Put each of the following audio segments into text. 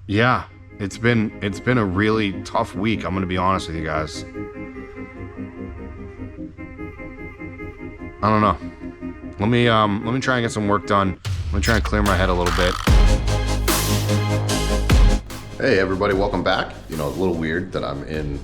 Yeah, it's been a really tough week. I'm gonna be honest with you guys. I don't know. Let me try and get some work done. Let me try and clear my head a little bit. Hey everybody, welcome back. You know, it's a little weird that I'm in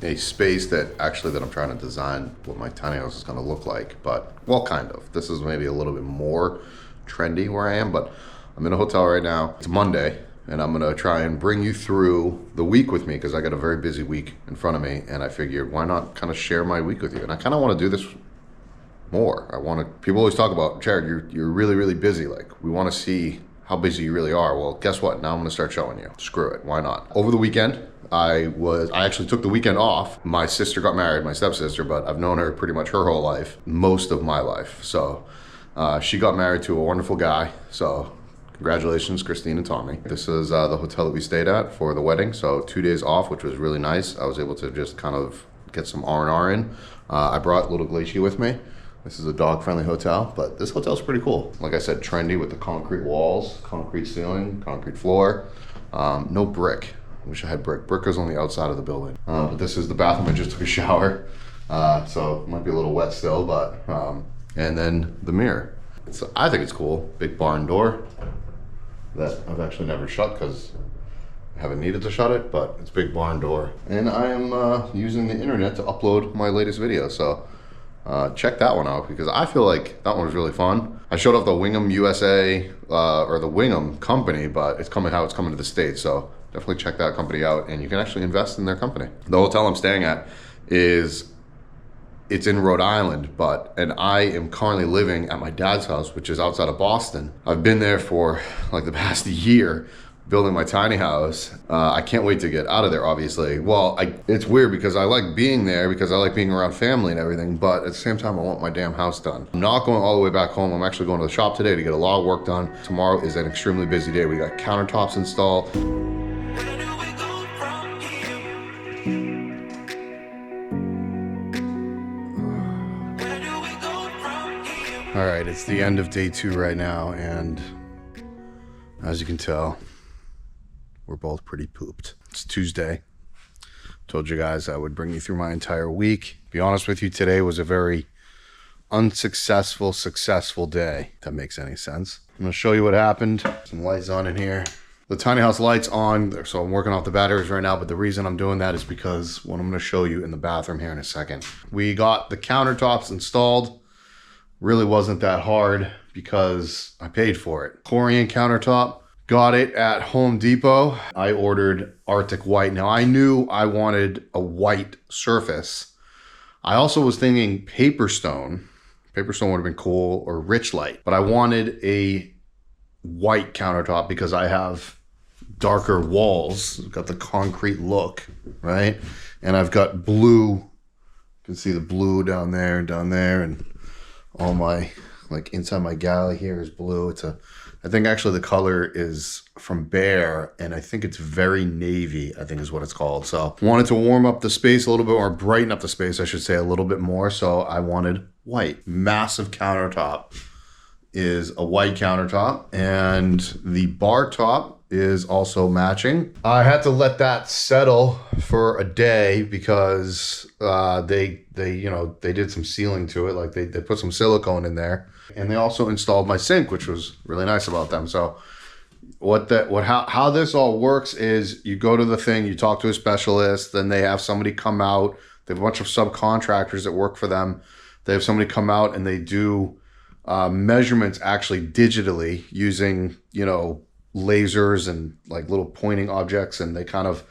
a space that I'm trying to design what my tiny house is gonna look like, but, well, kind of. This is maybe a little bit more trendy where I am, but I'm in a hotel right now. It's Monday, and I'm gonna try and bring you through the week with me because I got a very busy week in front of me, and I figured why not kind of share my week with you? And I kind of want to do this more. People always talk about, Jared, you're really, really busy. Like, we want to see how busy you really are. Well, guess what? Now I'm gonna start showing you. Screw it, why not? Over the weekend, I actually took the weekend off. My sister got married, my stepsister, but I've known her pretty much her whole life, most of my life. So she got married to a wonderful guy. So congratulations, Christine and Tommy. This is the hotel that we stayed at for the wedding. So 2 days off, which was really nice. I was able to just kind of get some R&R in. I brought little Glacier with me. This is a dog-friendly hotel, but this hotel's pretty cool. Like I said, trendy with the concrete walls, concrete ceiling, concrete floor. No brick. I wish I had brick. Brick is on the outside of the building. But this is the bathroom. I just took a shower. So it might be a little wet still, but, and then the mirror. I think it's cool. Big barn door that I've actually never shut because I haven't needed to shut it, but it's a big barn door. And I am using the internet to upload my latest video. So check that one out because I feel like that one was really fun. I showed off the Wingham USA, or the Wingham company, but it's coming to the States. So definitely check that company out, and you can actually invest in their company. The hotel I'm staying at it's in Rhode Island, and I am currently living at my dad's house, which is outside of Boston. I've been there for like the past year, building my tiny house. I can't wait to get out of there, obviously. Well, it's weird because I like being there because I like being around family and everything, but at the same time, I want my damn house done. I'm not going all the way back home. I'm actually going to the shop today to get a lot of work done. Tomorrow is an extremely busy day. We got countertops installed. All right, it's the end of day 2 right now, and as you can tell, we're both pretty pooped. It's Tuesday. Told you guys I would bring you through my entire week. To be honest with you, today was a very unsuccessful, successful day, if that makes any sense. I'm gonna show you what happened. Some lights on in here. The tiny house light's on, so I'm working off the batteries right now, but the reason I'm doing that is because what I'm gonna show you in the bathroom here in a second. We got the countertops installed. Really wasn't that hard because I paid for it. Corian countertop, got it at Home Depot. I ordered Arctic White. Now I knew I wanted a white surface. I also was thinking paper stone. Paper stone would have been cool, or Rich Light, but I wanted a white countertop because I have darker walls. I've got the concrete look, right? And I've got blue. You can see the blue down there, and all my, like, inside my galley here is blue. I think actually the color is from Bear, and I think it's very navy, I think is what it's called. So wanted to warm up the space a little bit, or brighten up the space, I should say, a little bit more. So I wanted white. Massive countertop is a white countertop, and the bar top is also matching. I had to let that settle for a day because they did some sealing to it. Like they put some silicone in there, and they also installed my sink, which was really nice about them. So how this all works is you go to the thing, you talk to a specialist, then they have somebody come out. They have a bunch of subcontractors that work for them. They have somebody come out and they do measurements actually digitally using, lasers and like little pointing objects, and they kind of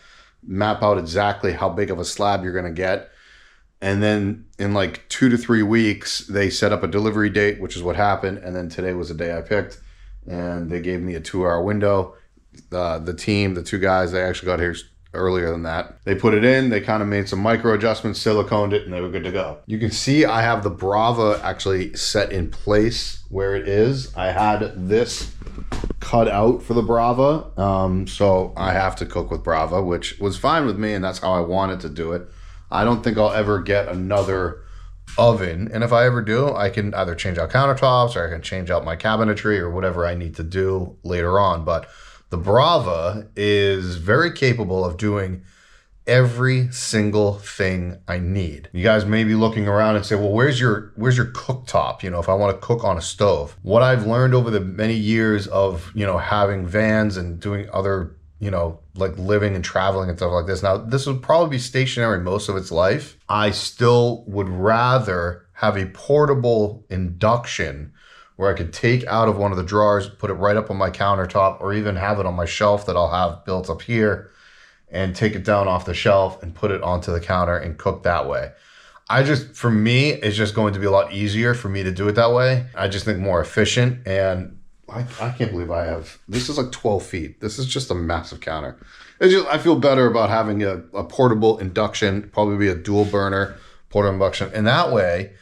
map out exactly how big of a slab you're going to get. And then in like 2 to 3 weeks, they set up a delivery date, which is what happened. And then today was the day I picked, and they gave me a 2-hour window. The team, the 2 guys, they actually got here earlier than that. They put it in, they kind of made some micro adjustments, siliconed it, and they were good to go. You can see I have the Brava actually set in place where it is. I had this cut out for the Brava, so I have to cook with Brava, which was fine with me, and that's how I wanted to do it. I don't think I'll ever get another oven, and if I ever do, I can either change out countertops or I can change out my cabinetry or whatever I need to do later on. But The Brava is very capable of doing every single thing I need. You guys may be looking around and say, well, where's your cooktop? You know, if I want to cook on a stove. What I've learned over the many years of, you know, having vans and doing other, you know, like living and traveling and stuff like this. Now, this would probably be stationary most of its life. I still would rather have a portable induction where I could take out of one of the drawers, put it right up on my countertop, or even have it on my shelf that I'll have built up here, and take it down off the shelf and put it onto the counter and cook that way. For me, it's just going to be a lot easier for me to do it that way. I just think more efficient, and I can't believe this is like 12 feet. This is just a massive counter. I feel better about having a portable induction, probably be a dual burner portable induction. And that way,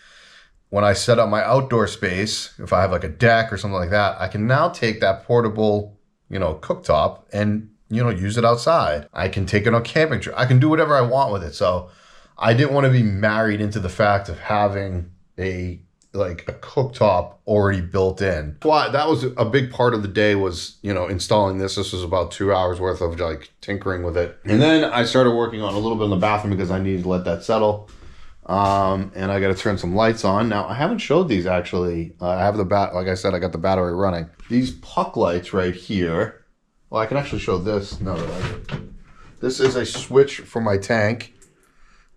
when I set up my outdoor space, if I have like a deck or something like that, I can now take that portable, you know, cooktop and, you know, use it outside. I can take it on camping trip. I can do whatever I want with it. So I didn't want to be married into the fact of having a cooktop already built in. Well, that was a big part of the day was, you know, installing this. This was about 2 hours worth of like tinkering with it. And then I started working on a little bit in the bathroom because I needed to let that settle. And I got to turn some lights on. Now, I haven't showed these actually. I have like I said, I got the battery running. These puck lights right here. Well, I can actually show this. No, this is a switch for my tank.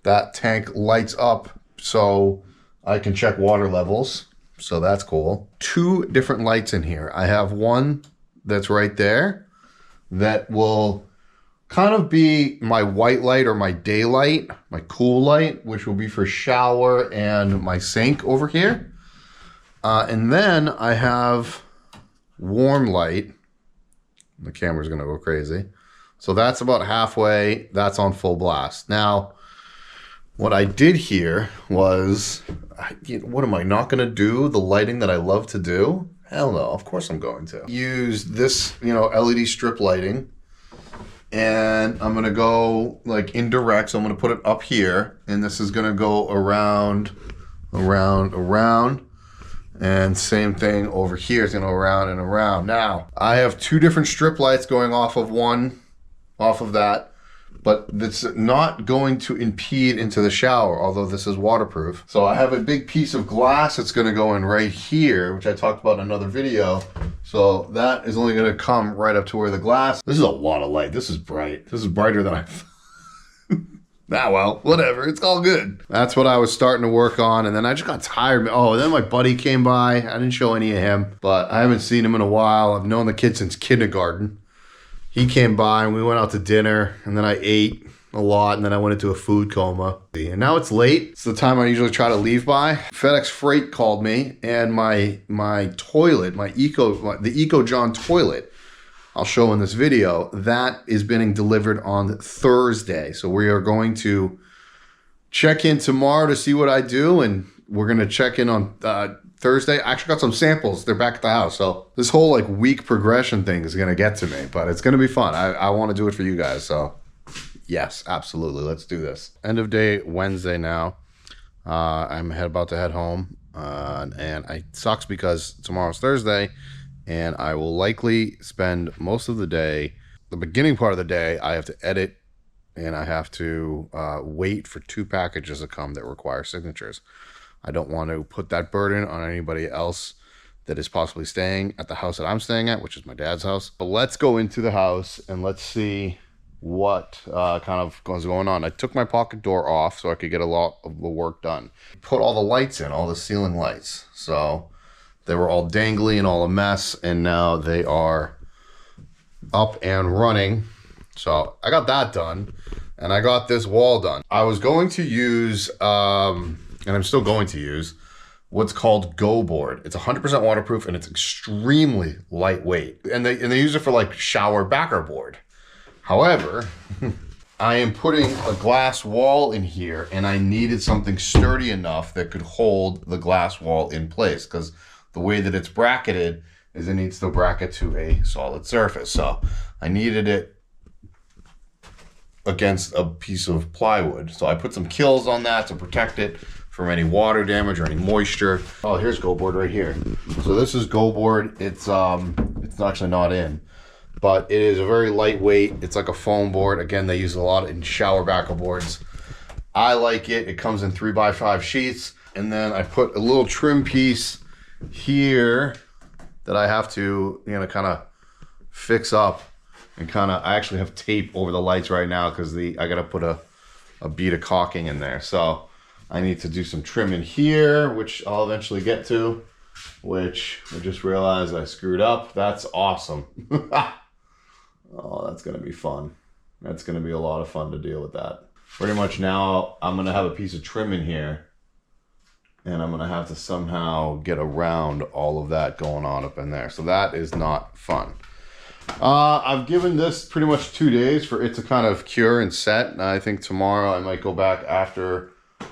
That tank lights up so I can check water levels. So that's cool. 2 different lights in here. I have one that's right there that will kind of be my white light or my daylight, my cool light, which will be for shower and my sink over here. And then I have warm light. The camera's gonna go crazy. So that's about halfway, that's on full blast. Now, what I did here was, what am I not gonna do? The lighting that I love to do? Hell no, of course I'm going to. Use this, you know, LED strip lighting. And I'm gonna go like indirect, so I'm gonna put it up here, and this is gonna go around, and same thing over here. It's gonna go around and around. Now, I have 2 different strip lights going off of that, but it's not going to impede into the shower, although this is waterproof. So I have a big piece of glass that's gonna go in right here, which I talked about in another video. So that is only gonna come right up to where the glass. This is a lot of light. This is bright. This is brighter than I thought. Ah, well, whatever. It's all good. That's what I was starting to work on, and then I just got tired. Oh, and then my buddy came by. I didn't show any of him, but I haven't seen him in a while. I've known the kid since kindergarten. He came by and we went out to dinner, and then I ate a lot, and then I went into a food coma. And now it's late. It's the time I usually try to leave by. FedEx Freight called me, and my toilet, the Eco John toilet, I'll show in this video, that is being delivered on Thursday. So we are going to check in tomorrow to see what I do, and we're going to check in on Thursday. I actually got some samples. They're back at the house. So this whole like week progression thing is going to get to me, but it's going to be fun. I want to do it for you guys. So yes, absolutely. Let's do this. End of day Wednesday now. I'm about to head home, and it sucks because tomorrow's Thursday, and I will likely spend most of the day, the beginning part of the day, I have to edit, and I have to wait for 2 packages to come that require signatures. I don't want to put that burden on anybody else that is possibly staying at the house that I'm staying at, which is my dad's house. But let's go into the house and let's see what kind of was going on. I took my pocket door off so I could get a lot of the work done. Put all the lights in, all the ceiling lights. So they were all dangly and all a mess, and now they are up and running. So I got that done, and I got this wall done. I was going to use, and I'm still going to use, what's called Go Board. It's 100% waterproof, and it's extremely lightweight. And they use it for like shower backer board. However, I am putting a glass wall in here, and I needed something sturdy enough that could hold the glass wall in place, because the way that it's bracketed is it needs to bracket to a solid surface. So I needed it against a piece of plywood. So I put some kills on that to protect it from any water damage or any moisture. Oh, here's Go Board right here. So this is Go Board. It's actually not in. but it is a very lightweight. It's like a foam board. Again, they use a lot in shower backer boards. I like it. It comes in 3x5 sheets. And then I put a little trim piece here that I have to, you know, kind of fix up and kind of, I actually have tape over the lights right now because I got to put a bead of caulking in there. So I need to do some trim in here, which I'll eventually get to, which I just realized I screwed up. That's awesome. Oh, that's going to be fun. That's going to be a lot of fun to deal with that. Pretty much now I'm going to have a piece of trim in here, and I'm going to have to somehow get around all of that going on up in there. So that is not fun. I've given this pretty much 2 days for it to kind of cure and set. And I think tomorrow I might go back after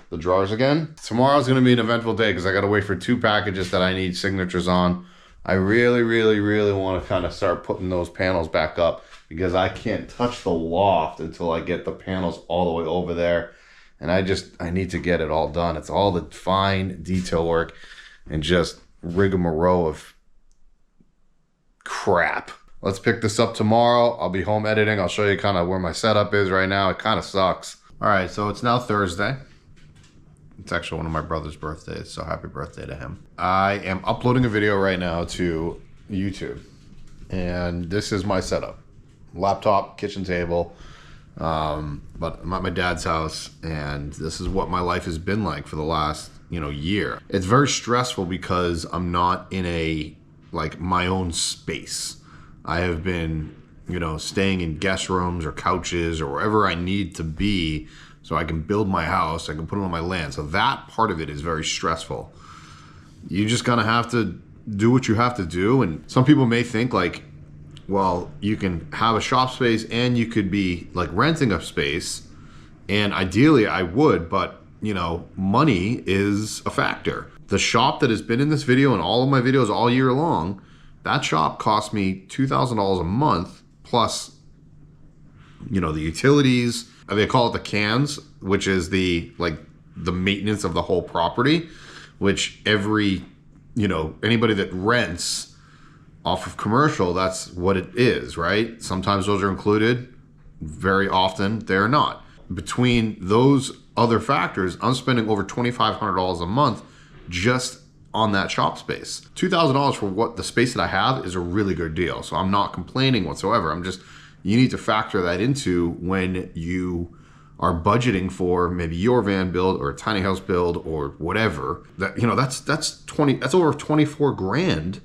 the drawers again. Tomorrow's going to be an eventful day because I got to wait for 2 packages that I need signatures on. I really want to kind of start putting those panels back up because I can't touch the loft until I get the panels all the way over there. And I need to get it all done. It's all the fine detail work and just rigmarole of crap. Let's pick this up tomorrow. I'll be home editing. I'll show you kind of where my setup is right now. It kind of sucks. All right, so it's now Thursday. It's actually one of my brother's birthdays, so happy birthday to him. I am uploading a video right now to YouTube, and this is my setup. Laptop, kitchen table, but I'm at my dad's house, and this is what my life has been like for the last, year. It's very stressful because I'm not in my own space. I have been, staying in guest rooms or couches or wherever I need to be so I can build my house, I can put it on my land. So that part of it is very stressful. You just kind of have to do what you have to do. And some people may think well, you can have a shop space and you could be renting a space. And ideally I would, but money is a factor. The shop that has been in this video and all of my videos all year long, that shop cost me $2,000 a month plus, the utilities. They call it the cans, which is the maintenance of the whole property, which anybody that rents off of commercial, that's what it is, right? Sometimes those are included. Very often they're not. Between those other factors, I'm spending over $2,500 a month just on that shop space. $2,000 for what the space that I have is a really good deal. So I'm not complaining whatsoever. You need to factor that into when you are budgeting for maybe your van build or a tiny house build or whatever. That's over 24 grand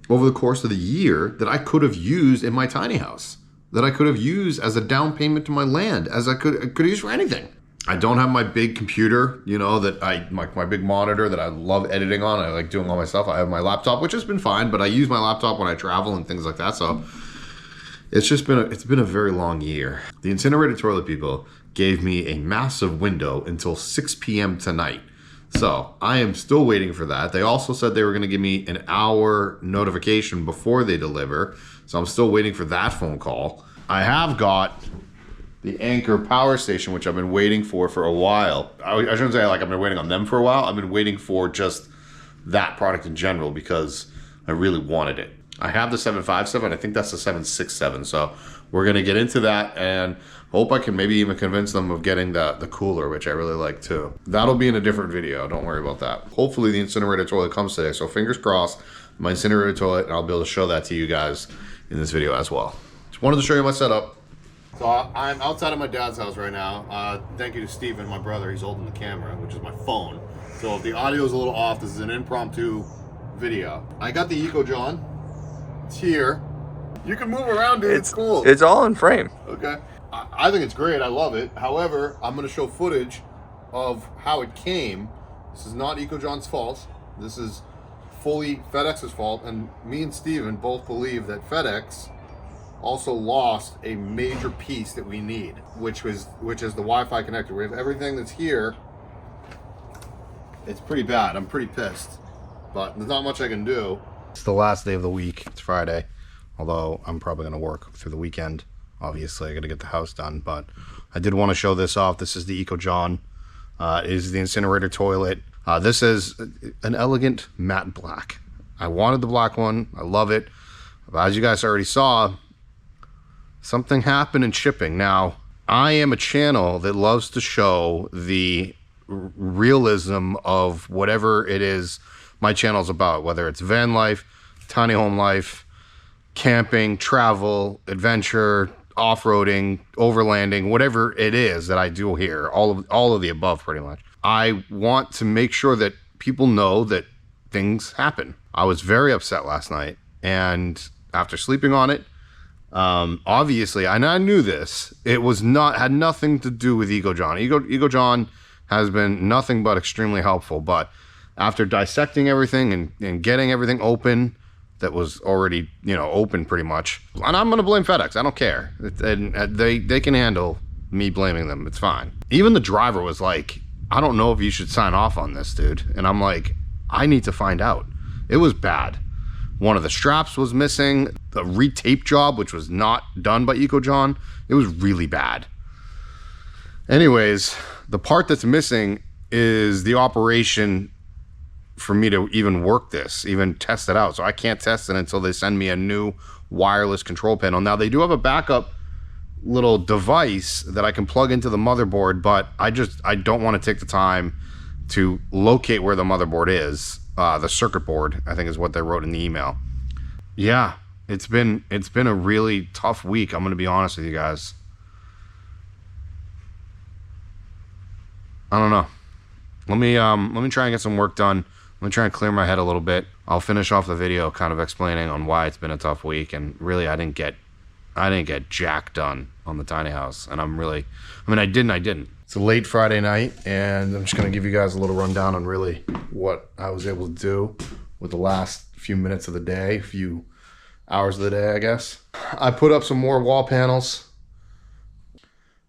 over the course of the year that I could have used in my tiny house, that I could have used as a down payment to my land, as I could use for anything. I don't have my big computer, my big monitor that I love editing on. I like doing all my stuff. I have my laptop, which has been fine, but I use my laptop when I travel and things like that. So it's been a very long year. The incinerated toilet people gave me a massive window until 6 p.m. tonight. So I am still waiting for that. They also said they were going to give me an hour notification before they deliver. So I'm still waiting for that phone call. I have got the Anchor power station, which I've been waiting for a while. I shouldn't say I've been waiting on them for a while. I've been waiting for just that product in general because I really wanted it. I have the 757. I think that's the 767. So we're going to get into that and hope I can maybe even convince them of getting the cooler, which I really like too. That'll be in a different video. Don't worry about that. Hopefully the incinerator toilet comes today. So fingers crossed, my incinerator toilet, and I'll be able to show that to you guys in this video as well. Just wanted to show you my setup. So I'm outside of my dad's house right now. Thank you to Steven, my brother. He's holding the camera, which is my phone. So if the audio is a little off, this is an impromptu video. I got the EcoJohn. It's here. You can move around, dude. It's cool. It's all in frame. Okay. I think it's great. I love it. However, I'm going to show footage of how it came. This is not EcoJohn's fault. This is fully FedEx's fault. And me and Steven both believe that FedEx also lost a major piece that we need, which is the Wi-Fi connector. We have everything that's here. It's pretty bad. I'm pretty pissed, but there's not much I can do. It's the last day of the week. It's Friday, although I'm probably going to work through the weekend. Obviously, I got to get the house done, but I did want to show this off. This is the EcoJohn. It is the incinerator toilet. This is an elegant matte black. I wanted the black one. I love it. But as you guys already saw, something happened in shipping. Now, I am a channel that loves to show the realism of whatever it is my channel's about, whether it's van life, tiny home life, camping, travel, adventure, off-roading, overlanding, whatever it is that I do here, all of the above pretty much. I want to make sure that people know that things happen. I was very upset last night, and after sleeping on it, obviously, and I knew this, it had nothing to do with Ego John. Ego John has been nothing but extremely helpful, but after dissecting everything and getting everything open that was already, open pretty much, and I'm going to blame FedEx. I don't care. And they can handle me blaming them. It's fine. Even the driver was like, I don't know if you should sign off on this, dude. And I'm like, I need to find out. It was bad. One of the straps was missing. The retape job, which was not done by Eco John, it was really bad. Anyways, the part that's missing is the operation for me to even work this, even test it out. So I can't test it until they send me a new wireless control panel. Now, they do have a backup little device that I can plug into the motherboard, but I don't want to take the time to locate where the motherboard is. The circuit board, I think, is what they wrote in the email. Yeah, it's been a really tough week. I'm going to be honest with you guys. I don't know. Let me try and get some work done. Let me try and clear my head a little bit. I'll finish off the video kind of explaining on why it's been a tough week, and really I didn't get jack done on the tiny house, and I didn't. It's a late Friday night, and I'm just going to give you guys a little rundown on really what I was able to do with the last few minutes of the day, few hours of the day, I guess. I put up some more wall panels.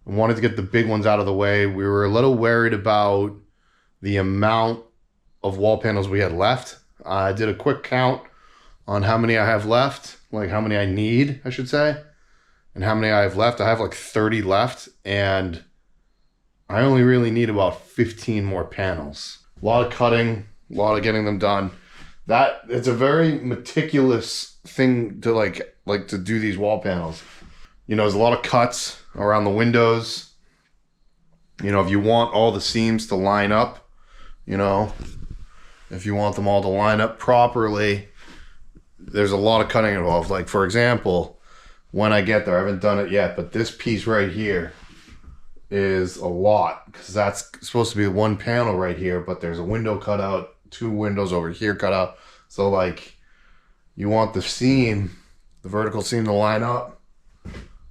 I wanted to get the big ones out of the way. We were a little worried about the amount of wall panels we had left. I did a quick count on how many I have left, like how many I need, I should say, and how many I have left. I have like 30 left, and I only really need about 15 more panels. A lot of cutting, a lot of getting them done. It's a very meticulous thing to like to do these wall panels. There's a lot of cuts around the windows. If you want all the seams to line up, if you want them all to line up properly, there's a lot of cutting involved. Like, for example, when I get there, I haven't done it yet, but this piece right here is a lot, because that's supposed to be one panel right here, but there's a window cut out, 2 windows over here cut out. So like, you want the seam, the vertical seam to line up,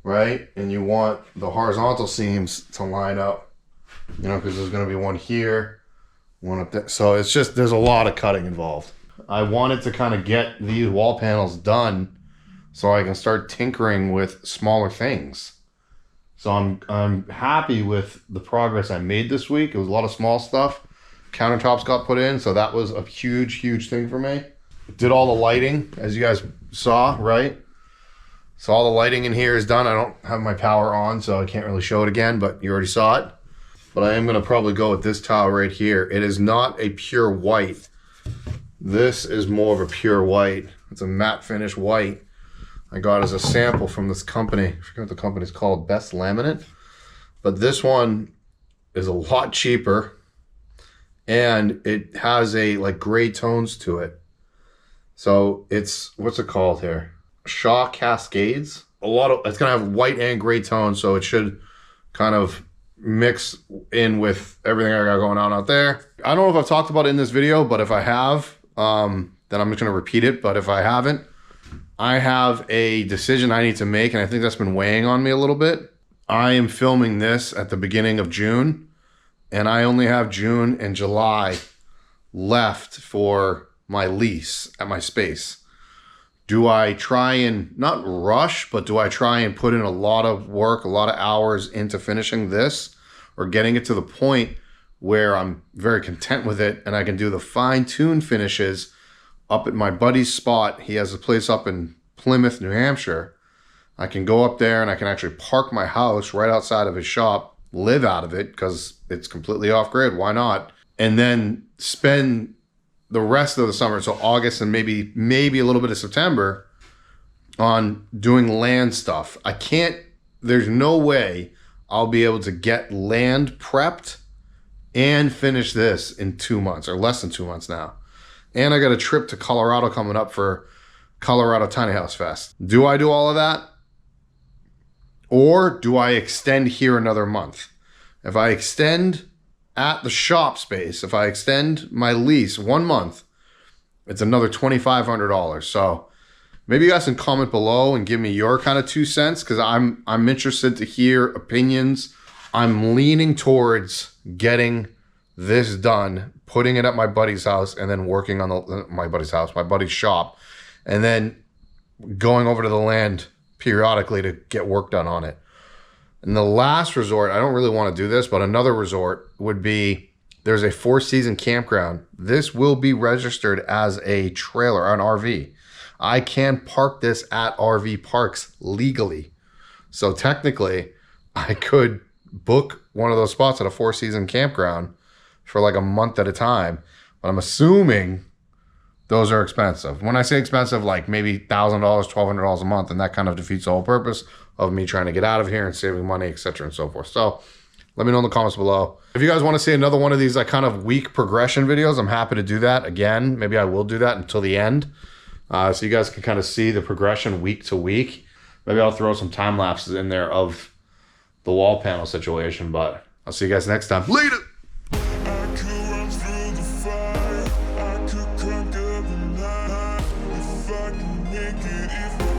right? And you want the horizontal seams to line up, because there's going to be one here, one up there. So it's just, there's a lot of cutting involved. I wanted to kind of get these wall panels done so I can start tinkering with smaller things. So I'm happy with the progress I made this week. It was a lot of small stuff. Countertops got put in, so that was a huge thing for me. Did all the lighting, as you guys saw, right? So all the lighting in here is done. I don't have my power on, so I can't really show it again, but you already saw it. But I am going to probably go with this tile right here. It is not a pure white. This is more of a pure white. It's a matte finish white. I got as a sample from this company. I forget what the company's called, Best Laminate. But this one is a lot cheaper, and it has a like gray tones to it. So it's, what's it called here? Shaw Cascades. It's gonna have white and gray tones, so it should kind of mix in with everything I got going on out there. I don't know if I've talked about it in this video, but if I have, then I'm just gonna repeat it. But if I haven't, I have a decision I need to make, and I think that's been weighing on me a little bit. I am filming this at the beginning of June, and I only have June and July left for my lease at my space. Do I try and, not rush, but do I try and put in a lot of work, a lot of hours into finishing this, or getting it to the point where I'm very content with it and I can do the fine-tune finishes up at my buddy's spot? He has a place up in Plymouth, New Hampshire. I can go up there and I can actually park my house right outside of his shop, live out of it because it's completely off-grid. Why not? And then spend the rest of the summer, so August and maybe a little bit of September, on doing land stuff. I can't, there's no way I'll be able to get land prepped and finish this in 2 months, or less than 2 months now. And I got a trip to Colorado coming up for Colorado Tiny House Fest. Do I do all of that? Or do I extend here another month? If I extend at the shop space, if I extend my lease 1 month, it's another $2,500. So maybe you guys can comment below and give me your kind of 2 cents, because I'm interested to hear opinions. I'm leaning towards getting this done, putting it at my buddy's house, and then working on my buddy's shop, and then going over to the land periodically to get work done on it. And the last resort, I don't really want to do this, but another resort would be, there's a 4-season campground. This will be registered as a trailer, an RV. I can park this at RV parks legally. So technically, I could book one of those spots at a 4-season campground for like a month at a time. But I'm assuming those are expensive. When I say expensive, like maybe $1,000, $1,200 a month, and that kind of defeats the whole purpose of me trying to get out of here and saving money, etc. and so forth. So let me know in the comments below. If you guys want to see another one of these like kind of week progression videos, I'm happy to do that again. Maybe I will do that until the end. So you guys can kind of see the progression week to week. Maybe I'll throw some time lapses in there of the wall panel situation, but I'll see you guys next time. Later. I could conquer the night if I can make it, if